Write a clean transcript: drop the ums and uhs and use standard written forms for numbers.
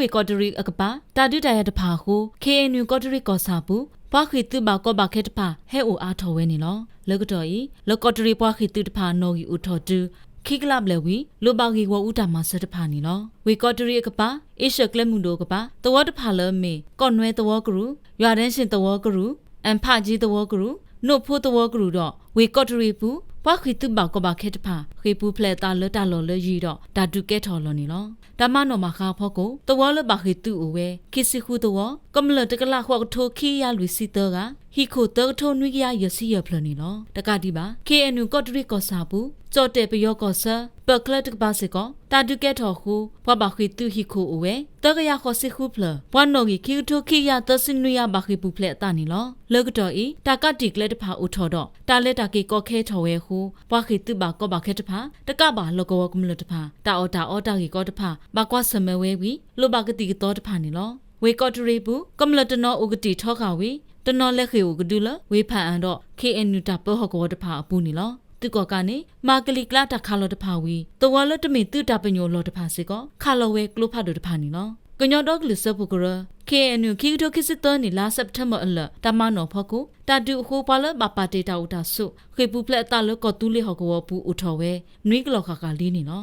ဝေကော်တရီအကပါတာဒုတရတဖာဟု KNU ကော်တရီကောစာဘူးပွားခိတုဘာကောဘာခေတဖာဟဲအိုအားထော်ဝဲနေလောလောကတော်ဤလောကော်တရီပွားခိတုတဖာနော်ဂီဥထော်တူခိကလပ်လေဝီလိုဘာဂီဝဥတာမဆတဖာနီလောဝေကော်တရီအကပါအေရှကလမှုတို့ကပါတဝတဖာလမေကော့နွဲတဝကရူရွာတန်းရှင်တဝကရူအန်ဖကြီးတဝကရူနို့ဖိုးတဝကရူတော့ဝေကော်တရီဘူးပွားခိတုဘာကောဘာခေတဖာခေပူဖလက်တာလတာလော်လရီတော့ဒါတုကဲထော်လော်နီလောဓမ္မနော်မှာခါဖို့ကိုတဝလဘာခိတုအိုဝဲခိစီခုတဝကမ္လတကလာခေါကထိုခီရလူစီတောကဟီခိုတောထိုနွိကရရစီရဖလနီလောတကတိပါ KNU ကော့တရီကောစာဘူးကြော့တဲ့ပယောကောဆာပကလတ်ကပါစေကောတာတုကဲထော်ခုဘွားဘာခိတုဟီခိုအိုဝဲတကရခေါစီခုဖလဘွားနော်ဂီခိထိုခီရတစင်နွိယဘာခိပူဖလက်တာနီလောလောကတော်ဤတာကတိကလက်တဖာဥထော်တော့တာလက်တာကေကောခဲထော်ဝဲခုဘွားခိတုဘာကောဘာခဲတဖာတကဘာလောကောကမလတဖာတာအော်တာကေကောတဖာဘာကွာစမဲဝဲဝီလိုဘာကတိကတော့တဖာနီလောဝေကော်တရီဘူးကမလတနောဥကတိထောခါဝီတနော်လက်ခေကိုကဒူလဝေဖန်အန်တော့ KNU တပဟကောတဖာအပူနီလောတုကောကနေမာကလီကလာတခါလောတဖာဝီတဝါလတမင်တုတပညိုလောတဖာစေကောခါလောဝဲကလုဖတ်တို့တဖာနီလောကညောတော့ကလစပုကရ KNU ခိကတိုခိစတနီလာစက်တမ်ဘာအလတမနောဖကုတာဒူဟိုပါလဘပါတေတာဥတာဆုခေပူဖလက်တလကောတူလီဟကောပူဥထောဝဲနွိကလောခါကလီနီလော